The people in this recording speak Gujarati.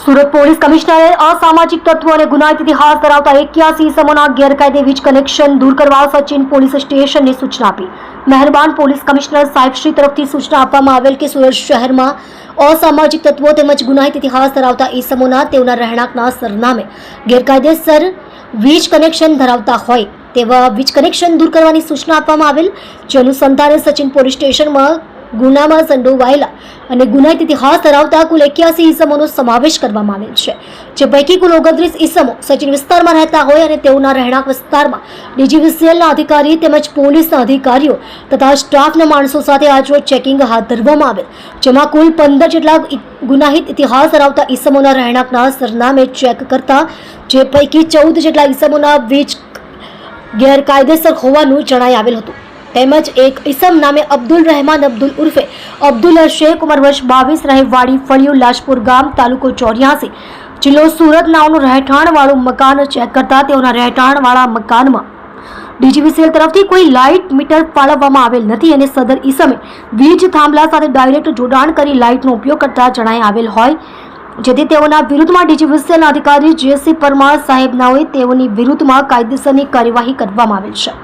સુરત પોલીસ કમિશનરે અસામાજિક તત્વો અને ગુનાહિત ઇતિહાસ ધરાવતા 81 ઇસમોના ગેરકાયદે વીજ કનેક્શન દૂર કરવા સચિન પોલીસ સ્ટેશનને સૂચના આપી। મહેરબાન પોલીસ કમિશનર સાહેબ શ્રી તરફથી સૂચના આપવામાં આવેલ કે સુરત શહેરમાં અસામાજિક તત્વો તેમજ ગુનાહિત ઇતિહાસ ધરાવતા ઇસમોના તેઓના રહેણાંકના સરનામે ગેરકાયદેસર વીજ કનેક્શન ધરાવતા હોય તેવા વીજ કનેક્શન દૂર કરવાની સૂચના આપવામાં આવેલ। જે અનુસંધાને સચિન પોલીસ સ્ટેશનમાં ગુનામાં સંડોવાયેલા અને ગુનાહિત ઇતિહાસ ધરાવતા કુલ 81 ઇસમોનો સમાવેશ કરવામાં આવેલ છે, જે પૈકી કુલ 29 ઇસમો સચિન વિસ્તારમાં રહેતા હોય અને તેઓના રહેણાંક વિસ્તારમાં ડીજીવીસીએલના અધિકારી તેમજ પોલીસના અધિકારીઓ તથા સ્ટાફના માણસો સાથે આજરોજ ચેકિંગ હાથ ધરવામાં આવેલ, જેમાં કુલ 15 જેટલા ગુનાહિત ઇતિહાસ ધરાવતા ઇસમોના રહેણાંકના સરનામે ચેક કરતા જે પૈકી 14 જેટલા ઇસમોના વીજ ગેરકાયદેસર હોવાનું જણાઈ આવેલ હતું। તેમજ એક ઇસમ નામે અબ્દુલ રહેમાન અબ્દુલ ઉર્ફે અબ્દુલ શેખ ઉંમર વર્ષ 22 રહેવાડી ફળિયું લાજપુર ગામ તાલુકો 84 જિલ્લો સુરત નામનું રહેઠાણવાળું મકાન ચેક કરતા તેઓના રહેઠાણવાળા મકાનમાં ડીજીવીસીએલ તરફથી કોઈ લાઇટ મીટર ફાળવવામાં આવેલ નથી અને સદર ઇસમે વીજ થાંભલા સાથે ડાયરેક્ટ જોડાણ કરી લાઇટનો ઉપયોગ કરતા જણાઈ આવેલ હોય, જેથી તેઓના વિરુદ્ધમાં ડીજીવીસીએલના અધિકારી જેસી પરમાર સાહેબ નાઓએ તેઓની વિરુદ્ધમાં કાયદેસરની કાર્યવાહી કરવામાં આવેલ છે।